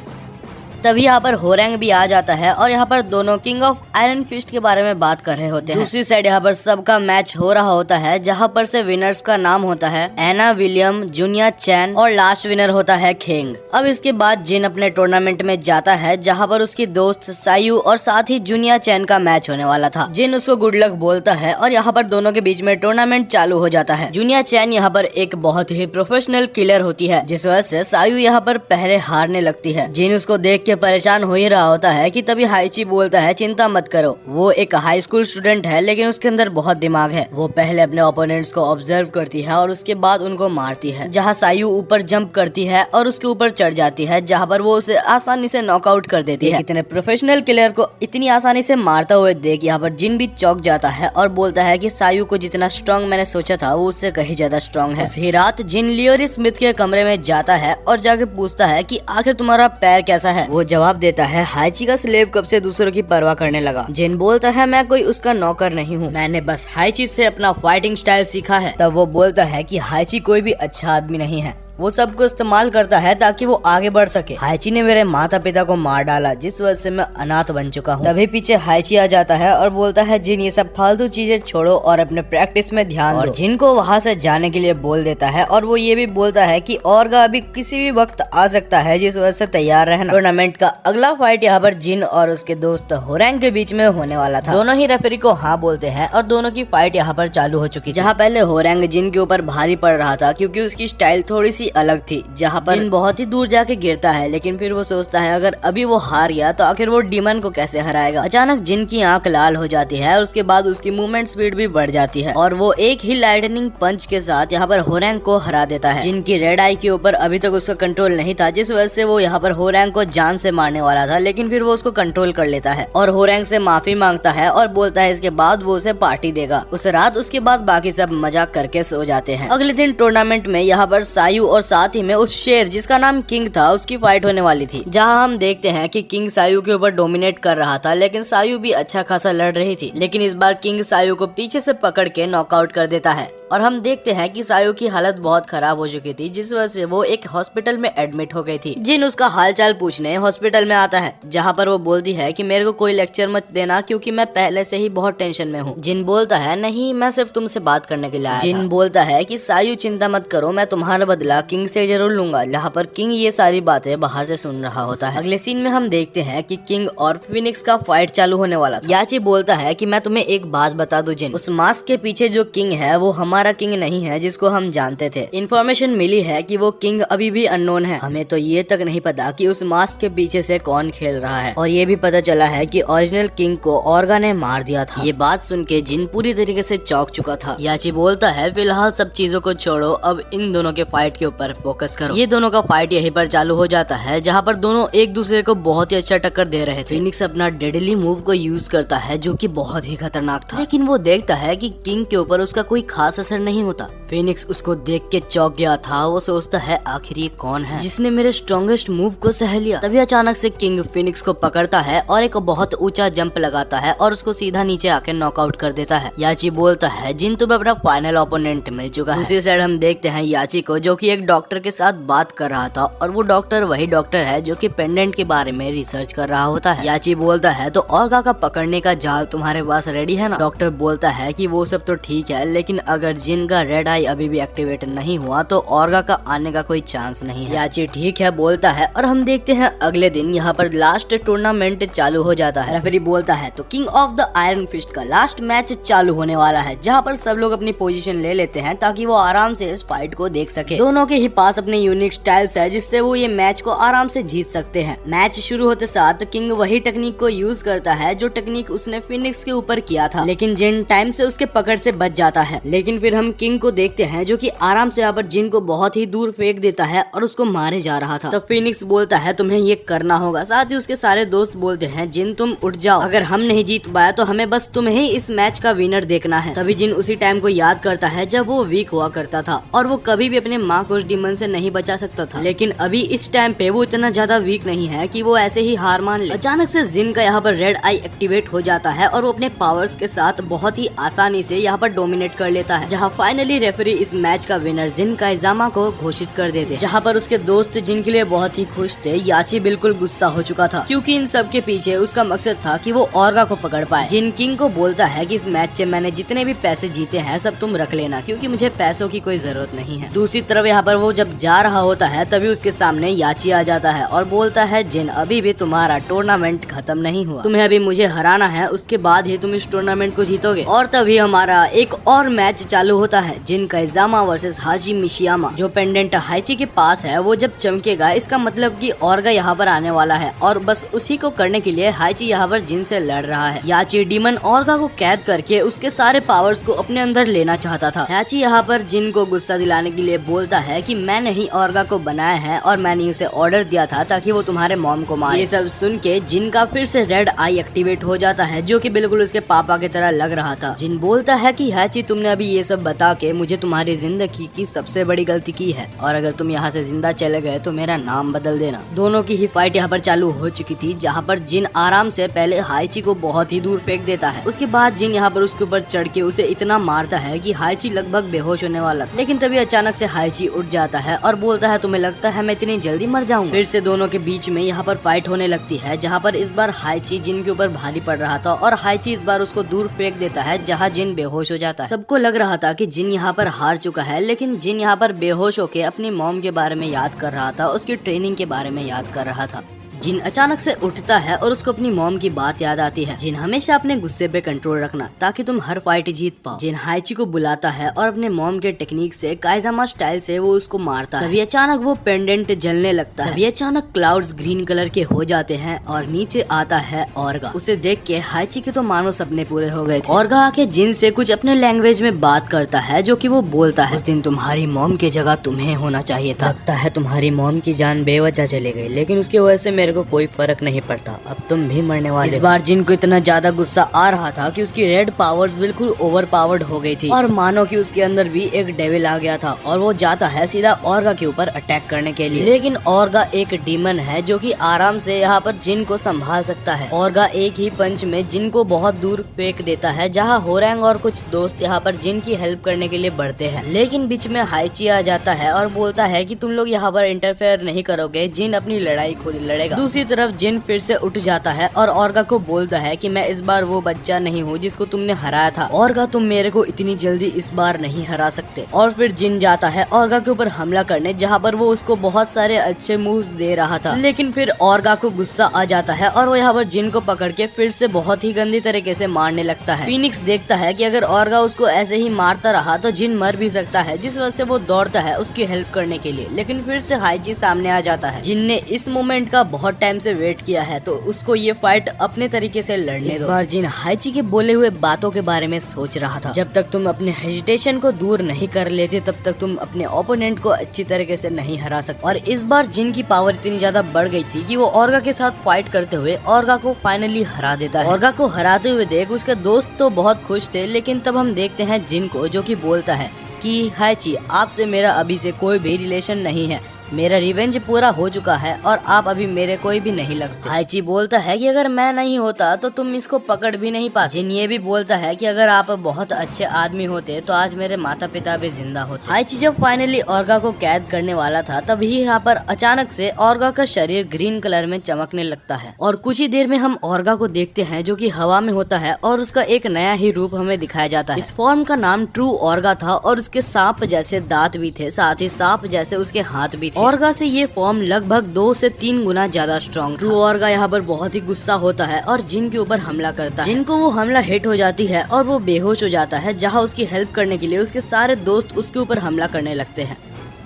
तभी यहाँ पर होरैंग भी आ जाता है और यहाँ पर दोनों किंग ऑफ आयरन फिस्ट के बारे में बात कर रहे होते हैं। दूसरी साइड यहाँ पर सबका मैच हो रहा होता है, जहाँ पर से विनर्स का नाम होता है एना विलियम, जूनिया चैन और लास्ट विनर होता है खेंग। अब इसके बाद जिन अपने टूर्नामेंट में जाता है जहाँ पर उसकी दोस्त सायु और साथ ही जूनिया चैन का मैच होने वाला था। जिन उसको गुड लक बोलता है और यहाँ पर दोनों के बीच में टूर्नामेंट चालू हो जाता है। जूनिया चैन यहाँ पर एक बहुत ही प्रोफेशनल किलर होती है जिस वजह से सायु यहाँ पर पहले हारने लगती है। जिन उसको देख परेशान हो ही रहा होता है कि तभी हाइची बोलता है चिंता मत करो, वो एक हाई स्कूल स्टूडेंट है लेकिन उसके अंदर बहुत दिमाग है। वो पहले अपने ओपोनेंट्स को ऑब्जर्व करती है और उसके बाद उनको मारती है, जहाँ सायु ऊपर जंप करती है और उसके ऊपर चढ़ जाती है, जहाँ पर वो उसे आसानी से नॉकआउट कर देती है। इतने प्रोफेशनल किलर को इतनी आसानी से मारता हुए देख यहाँ पर जिन भी चौंक जाता है और बोलता है कि सायु को जितना स्ट्रॉन्ग मैंने सोचा था वो उससे कहीं ज्यादा स्ट्रॉन्ग है। उसी रात जिन लियोरी स्मिथ के कमरे में जाता है और जाके पूछता है कि आखिर तुम्हारा पैर कैसा है। वो जवाब देता है हाइची का स्लेव कब से दूसरों की परवाह करने लगा। जिन बोलता है मैं कोई उसका नौकर नहीं हूँ, मैंने बस हाइची से अपना फाइटिंग स्टाइल सीखा है। तब वो बोलता है कि हाइची कोई भी अच्छा आदमी नहीं है, वो सबको इस्तेमाल करता है ताकि वो आगे बढ़ सके। हाइची ने मेरे माता पिता को मार डाला जिस वजह से मैं अनाथ बन चुका हूँ। तभी पीछे हाइची आ जाता है और बोलता है जिन ये सब फालतू चीजें छोड़ो और अपने प्रैक्टिस में ध्यान दो। जिन को वहाँ से जाने के लिए बोल देता है और वो ये भी बोलता है कि ओर्गा अभी किसी भी वक्त आ सकता है जिस वजह से तैयार रहना। टूर्नामेंट का अगला फाइट यहाँ पर जिन और उसके दोस्त होरैंग के बीच में होने वाला था। दोनों ही रेफरी को हाँ बोलते हैं और दोनों की फाइट यहाँ पर चालू हो चुकी, जहाँ पहले होरैंग जिन के ऊपर भारी पड़ रहा था क्योंकि उसकी स्टाइल थोड़ी सी अलग थी, जहाँ पर जिन बहुत ही दूर जाके गिरता है, लेकिन फिर वो सोचता है अगर अभी वो हार गया तो आखिर वो डीमन को कैसे हराएगा। अचानक जिन की आंख लाल हो जाती है और उसके बाद उसकी मूवमेंट स्पीड भी बढ़ जाती है और वो एक ही लाइटनिंग पंच के साथ यहाँ पर होरैंग को हरा देता है। जिन की रेड आई के ऊपर अभी तक उसका कंट्रोल नहीं था, जिस वजह से वो यहाँ पर होरैंग को जान से मारने वाला था, लेकिन फिर वो उसको कंट्रोल कर लेता है और होरैंग से माफी मांगता है और बोलता है इसके बाद वो उसे पार्टी देगा। उस रात उसके बाद बाकी सब मजाक करके सो जाते हैं। अगले दिन टूर्नामेंट में यहाँ पर सायू और साथ ही में उस शेर जिसका नाम किंग था उसकी फाइट होने वाली थी, जहाँ हम देखते हैं कि किंग सायू के ऊपर डोमिनेट कर रहा था, लेकिन सायू भी अच्छा खासा लड़ रही थी। लेकिन इस बार किंग सायू को पीछे से पकड़ के नॉकआउट कर देता है और हम देखते हैं कि सायू की हालत बहुत खराब हो चुकी थी, जिस वजह से वो एक हॉस्पिटल में एडमिट हो गई थी। जिन उसका हालचाल पूछने हॉस्पिटल में आता है, जहाँ पर वो बोलती है कि मेरे को कोई लेक्चर मत देना क्योंकि मैं पहले से ही बहुत टेंशन में हूँ। जिन बोलता है नहीं, मैं सिर्फ तुमसे बात करने के लिए आया था। जिन बोलता है कि सायू चिंता मत करो, मैं तुम्हारा बदला किंग से जरूर लूंगा। जहाँ पर किंग ये सारी बातें बाहर से सुन रहा होता है। अगले सीन में हम देखते हैं कि किंग और फिनिक्स का फाइट चालू होने वाला था। याची बोलता है कि मैं तुम्हें एक बात बता दूं जिन, उस मास्क के पीछे जो किंग है वो हमारा किंग नहीं है जिसको हम जानते थे। इन्फॉर्मेशन मिली है कि वो किंग अभी भी अननोन है। हमें तो ये तक नहीं पता कि उस मास्क के पीछे से कौन खेल रहा है, और ये भी पता चला है कि ओरिजिनल किंग को ऑर्गा ने मार दिया था। ये बात सुन के जिन पूरी तरीके से चौंक चुका था। याची बोलता है फिलहाल सब चीजों को छोड़ो, अब इन दोनों के फाइट के ऊपर फोकस करो। ये दोनों का फाइट यहीं पर चालू हो जाता है, जहाँ पर दोनों एक दूसरे को बहुत ही अच्छा टक्कर दे रहे थे। फिनिक्स अपना डेडली मूव को यूज करता है जो कि बहुत ही खतरनाक था, लेकिन वो देखता है कि किंग के ऊपर उसका कोई खास असर नहीं होता। फिनिक्स उसको देख के चौंक गया था। वो सोचता है आखिर ये कौन है जिसने मेरे स्ट्रॉन्गेस्ट मूव को सह लिया। तभी अचानक से किंग फिनिक्स को पकड़ता है और एक बहुत ऊंचा जंप लगाता है और उसको सीधा नीचे आके नॉकआउट कर देता है। याची बोलता है जिन तुम्हें अपना फाइनल ओपोनेंट मिल चुका है। दूसरी साइड हम देखते हैं याची को, जो कि एक डॉक्टर के साथ बात कर रहा था, और वो डॉक्टर वही डॉक्टर है जो कि पेंडेंट के बारे में रिसर्च कर रहा होता है। याची बोलता है तो ऑर्गा का पकड़ने का जाल तुम्हारे पास रेडी है ना? डॉक्टर बोलता है कि वो सब तो ठीक है, लेकिन अगर जिन का रेड आई अभी भी एक्टिवेट नहीं हुआ तो ऑर्गा का आने का कोई चांस नहीं है। याची ठीक है बोलता है, और हम देखते हैं अगले दिन यहाँ पर लास्ट टूर्नामेंट चालू हो जाता है। रेफरी बोलता है तो king of the iron fist का लास्ट मैच चालू होने वाला है, जहाँ पर सब लोग अपनी पोजीशन ले लेते हैं ताकि वो आराम से इस फाइट को देख सके। दोनों के ही पास अपने यूनिक स्टाइल्स है जिससे वो ये मैच को आराम से जीत सकते हैं। मैच शुरू होते साथ किंग वही टेक्निक को यूज करता है जो टेक्निक उसने फिनिक्स के ऊपर किया था, लेकिन जिन टाइम से उसके पकड़ से बच जाता है। लेकिन फिर हम किंग को देखते हैं जो कि आराम से यहाँ पर जिन को बहुत ही दूर फेंक देता है और उसको मारे जा रहा था। तो फिनिक्स बोलता है तुम्हें ये करना होगा। साथ ही उसके सारे दोस्त बोलते हैं जिन तुम उठ जाओ, अगर हम नहीं जीत पाया तो हमें बस तुम्हें ही इस मैच का विनर देखना है। तभी जिन उसी टाइम को याद करता है जब वो वीक हुआ करता था और वो कभी भी अपने माँ को उस डीमन से नहीं बचा सकता था, लेकिन अभी इस टाइम पे वो इतना ज्यादा वीक नहीं है कि वो ऐसे ही हार मान ले। अचानक से जिन का यहाँ पर रेड आई एक्टिवेट हो जाता है और वो अपने पावर्स के साथ बहुत ही आसानी से यहाँ पर डोमिनेट कर लेता है, जहाँ फाइनली रेफरी इस मैच का विनर जिन काइजामा को घोषित कर देते। जहाँ पर उसके दोस्त जिन के लिए बहुत ही खुश थे। याची बिल्कुल गुस्सा हो चुका था क्योंकि इन सब के पीछे उसका मकसद था कि वो ऑर्गा को पकड़ पाए। जिन किंग को बोलता है कि इस मैच से मैंने जितने भी पैसे जीते हैं सब तुम रख लेना, क्योंकि मुझे पैसों की कोई जरूरत नहीं है। दूसरी तरफ यहाँ पर वो जब जा रहा होता है तभी उसके सामने याची आ जाता है और बोलता है जिन अभी भी तुम्हारा टूर्नामेंट खत्म नहीं हुआ, तुम्हें अभी मुझे हराना है, उसके बाद ही तुम इस टूर्नामेंट को जीतोगे। और तभी हमारा एक और मैच चालू होता है, जिन काइजामा वर्सेस हाजी मिशियामा। जो पेंडेंट हाइची के पास है वो जब चमकेगा इसका मतलब कि ऑर्गा यहाँ पर आने वाला है, और बस उसी को करने के लिए हाइची यहाँ पर जिन से लड़ रहा है। याची डीमन ऑर्गा को कैद करके उसके सारे पावर्स को अपने अंदर लेना चाहता था। याची यहाँ पर जिन को गुस्सा दिलाने के लिए बोलता है कि मैंने ही ऑर्गा को बनाया है और मैंने उसे ऑर्डर दिया था ताकि वो तुम्हारे मॉम को मारे। ये सब सुन के जिन का फिर से रेड आई एक्टिवेट हो जाता है जो कि बिल्कुल उसके पापा की तरह लग रहा था। जिन बोलता है कि याची तुमने अभी ये सब बता के मुझे तुम्हारी जिंदगी की सबसे बड़ी गलती की है, और अगर तुम यहाँ से जिंदा चले गए तो मेरा नाम बदल देना। दोनों की ही फाइट यहाँ पर चालू हो चुकी थी, जहाँ पर जिन आराम से पहले हाइची को बहुत ही दूर फेंक देता है। उसके बाद जिन यहाँ पर उसके ऊपर चढ़ के उसे इतना मारता है कि हाइची लगभग बेहोश होने वाला था। लेकिन तभी अचानक से हाइची उठ जाता है और बोलता है तुम्हें लगता है मैं इतनी जल्दी मर जाऊंगा। फिर से दोनों के बीच में यहाँ पर फाइट होने लगती है, जहाँ पर इस बार हाइची जिन के ऊपर भारी पड़ रहा था और हाइची इस बार उसको दूर फेंक देता है, जहाँ जिन बेहोश हो जाता है। सबको लग रहा था कि जिन यहाँ पर हार चुका है, लेकिन जिन यहाँ पर बेहोश होके अपनी मॉम के बारे में याद कर रहा था, उसकी ट्रेनिंग के बारे में याद कर रहा था। जिन अचानक से उठता है और उसको अपनी मॉम की बात याद आती है। जिन हमेशा अपने गुस्से पे कंट्रोल रखना ताकि तुम हर फाइट जीत पाओ। जिन हाइची को बुलाता है और अपने मॉम के टेक्निक से काइजामा स्टाइल से वो उसको मारता है। तभी अचानक वो पेंडेंट जलने लगता है। तभी अचानक क्लाउड्स ग्रीन कलर के हो जाते हैं और नीचे आता है ऑर्गा। उसे देख के हाइची के तो मानो सपने पूरे हो गए थे। ऑर्गा आके जिन से कुछ अपने लैंग्वेज में बात करता है जो कि वो बोलता है, उस दिन तुम्हारी मॉम की जगह तुम्हें होना चाहिए था। लगता है तुम्हारी मॉम की जान बेवजह चली गई, लेकिन उसकी वजह से मेरे को कोई फर्क नहीं पड़ता। अब तुम भी मरने वाले। इस बार जिन को इतना ज्यादा गुस्सा आ रहा था कि उसकी रेड पावर्स बिल्कुल ओवर पावर्ड हो गई थी और मानो कि उसके अंदर भी एक डेविल आ गया था और वो जाता है सीधा ऑर्गा के ऊपर अटैक करने के लिए। लेकिन ऑर्गा एक डीमन है जो कि आराम से यहाँ पर जिन को संभाल सकता है। ऑर्गा एक ही पंच में जिन को बहुत दूर फेंक देता है, जहाँ होरैंग और कुछ दोस्त यहाँ पर जिन की हेल्प करने के लिए बढ़ते हैं। लेकिन बीच में हाइची आ जाता है और बोलता है कि तुम लोग यहाँ पर इंटरफेयर नहीं करोगे, जिन अपनी लड़ाई खुद लड़ेगा। दूसरी तरफ जिन फिर से उठ जाता है और ऑर्गा को बोलता है कि मैं इस बार वो बच्चा नहीं हूँ जिसको तुमने हराया था। ऑर्गा तुम मेरे को इतनी जल्दी इस बार नहीं हरा सकते। और फिर जिन जाता है ऑर्गा के ऊपर हमला करने, जहाँ पर वो उसको बहुत सारे अच्छे मूव्स दे रहा था। लेकिन फिर ऑर्गा को गुस्सा आ जाता है और वो यहाँ पर जिन को पकड़ के फिर से बहुत ही गंदी तरीके से मारने लगता है। फीनिक्स देखता है कि अगर ऑर्गा उसको ऐसे ही मारता रहा तो जिन मर भी सकता है, जिस वजह से वो दौड़ता है उसकी हेल्प करने के लिए। लेकिन फिर से हाइची सामने आ जाता है। जिन ने इस मोमेंट का बहुत टाइम से वेट किया है तो उसको ये फाइट अपने तरीके से लड़ने दो। इस बार जिन हाइची के बोले हुए बातों के बारे में सोच रहा था। जब तक तुम अपने हेजिटेशन को दूर नहीं कर लेते तब तक तुम अपने ओपोनेंट को अच्छी तरीके से नहीं हरा सकते। और इस बार जिन की पावर इतनी ज्यादा बढ़ गई थी कि वो ऑर्गा के साथ फाइट करते हुए ऑर्गा को फाइनली हरा देता है। ऑर्गा को हराते हुए देख उसके दोस्त तो बहुत खुश थे, लेकिन तब हम देखते हैं जिन को जो कि बोलता है कि हाइची आपसे मेरा अभी से कोई भी रिलेशन नहीं है, मेरा रिवेंज पूरा हो चुका है और आप अभी मेरे कोई भी नहीं लगते। हाइची बोलता है कि अगर मैं नहीं होता तो तुम इसको पकड़ भी नहीं पाते। जिन ये भी बोलता है कि अगर आप बहुत अच्छे आदमी होते तो आज मेरे माता पिता भी जिंदा होते। हाइची जब फाइनली ऑर्गा को कैद करने वाला था तभी यहाँ पर अचानक से ऑर्गा का शरीर ग्रीन कलर में चमकने लगता है और कुछ ही देर में हम ऑर्गा को देखते हैं जो कि हवा में होता है और उसका एक नया ही रूप हमें दिखाया जाता है। इस फॉर्म का नाम ट्रू ऑर्गा था और उसके सांप जैसे दांत भी थे, साथ ही सांप जैसे उसके हाथ भी थे। ऑर्गा से ये फॉर्म लगभग 2 से 3 गुना ज्यादा स्ट्रॉन्ग। ट्रू ऑर्गा यहाँ पर बहुत ही गुस्सा होता है और जिन के ऊपर हमला करता है। जिन को वो हमला हिट हो जाती है और वो बेहोश हो जाता है, जहाँ उसकी हेल्प करने के लिए उसके सारे दोस्त उसके ऊपर हमला करने लगते हैं।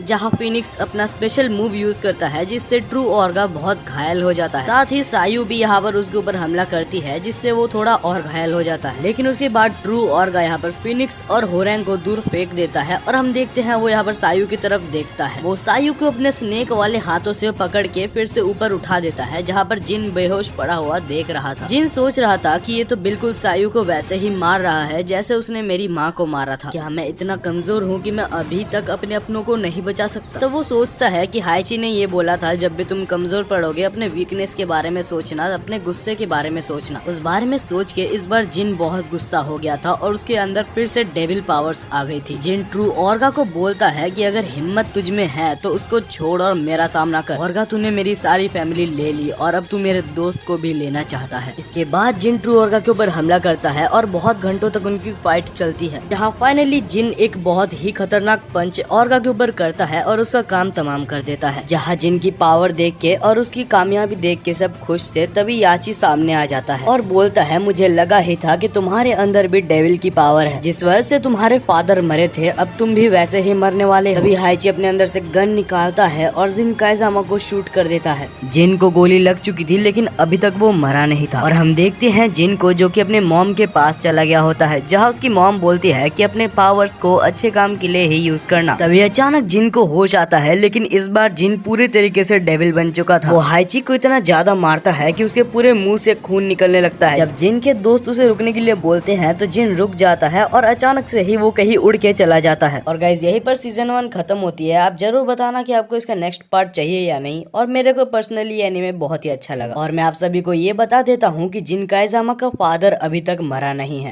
जहाँ फिनिक्स अपना स्पेशल मूव यूज करता है जिससे ट्रू ऑर्गा बहुत घायल हो जाता है। साथ ही सायू भी यहाँ पर उसके ऊपर हमला करती है जिससे वो थोड़ा और घायल हो जाता है। लेकिन उसके बाद ट्रू ऑर्गा यहाँ पर फिनिक्स और होरैंग को दूर फेंक देता है और हम देखते हैं वो यहाँ पर सायू की तरफ देखता है। वो सायू को अपने स्नेक वाले हाथों से पकड़ के फिर से ऊपर उठा देता है, जहाँ पर जिन बेहोश पड़ा हुआ देख रहा था। जिन सोच रहा था कि ये तो बिल्कुल सायू को वैसे ही मार रहा है जैसे उसने मेरी माँ को मारा था। क्या मैं इतना कमजोर हूँ कि मैं अभी तक अपने अपनों को नहीं बचा सकता? तो वो सोचता है कि हाइची ने ये बोला था जब भी तुम कमजोर पड़ोगे अपने वीकनेस के बारे में सोचना, अपने गुस्से के बारे में सोचना। उस बारे में सोच के इस बार जिन बहुत गुस्सा हो गया था और उसके अंदर फिर से डेविल पावर्स आ गई थी। जिन ट्रू ऑर्गा को बोलता है कि अगर हिम्मत तुझ में है तो उसको छोड़ और मेरा सामना कर। ऑर्गा तूने मेरी सारी फैमिली ले ली और अब तू मेरे दोस्त को भी लेना चाहता है। इसके बाद जिन ट्रू ऑर्गा के ऊपर हमला करता है और बहुत घंटों तक उनकी फाइट चलती है, जहाँ फाइनली जिन एक बहुत ही खतरनाक पंच ऑर्गा के ऊपर करता है और उसका काम तमाम कर देता है। जहाँ जिन की पावर देख के और उसकी कामयाबी देख के सब खुश थे, तभी याची सामने आ जाता है और बोलता है मुझे लगा ही था कि तुम्हारे अंदर भी डेविल की पावर है, जिस वजह से तुम्हारे फादर मरे थे अब तुम भी वैसे ही मरने वाले। तभी हाइची अपने अंदर से गन निकालता है और जिन काइजामा को शूट कर देता है। जिन को गोली लग चुकी थी लेकिन अभी तक वो मरा नहीं था और हम देखते हैं जिन को जो कि अपने मॉम के पास चला गया होता है, जहाँ उसकी मॉम बोलती है कि अपने पावर्स को अच्छे काम के लिए ही यूज करना। तभी अचानक जिन को होश आता है, लेकिन इस बार जिन पूरे तरीके से डेविल बन चुका था। वो हाइची को इतना ज्यादा मारता है कि उसके पूरे मुंह से खून निकलने लगता है। जब जिन के दोस्त उसे रुकने के लिए बोलते हैं तो जिन रुक जाता है और अचानक से ही वो कहीं उड़ के चला जाता है। और गाइस यहीं पर सीजन 1 खत्म होती है। आप जरूर बताना कि आपको इसका नेक्स्ट पार्ट चाहिए या नहीं। और मेरे को पर्सनली एनीमे बहुत ही अच्छा लगा। और मैं आप सभी को ये बता देता हूँ कि जिन काइजामा का फादर अभी तक मरा नहीं है।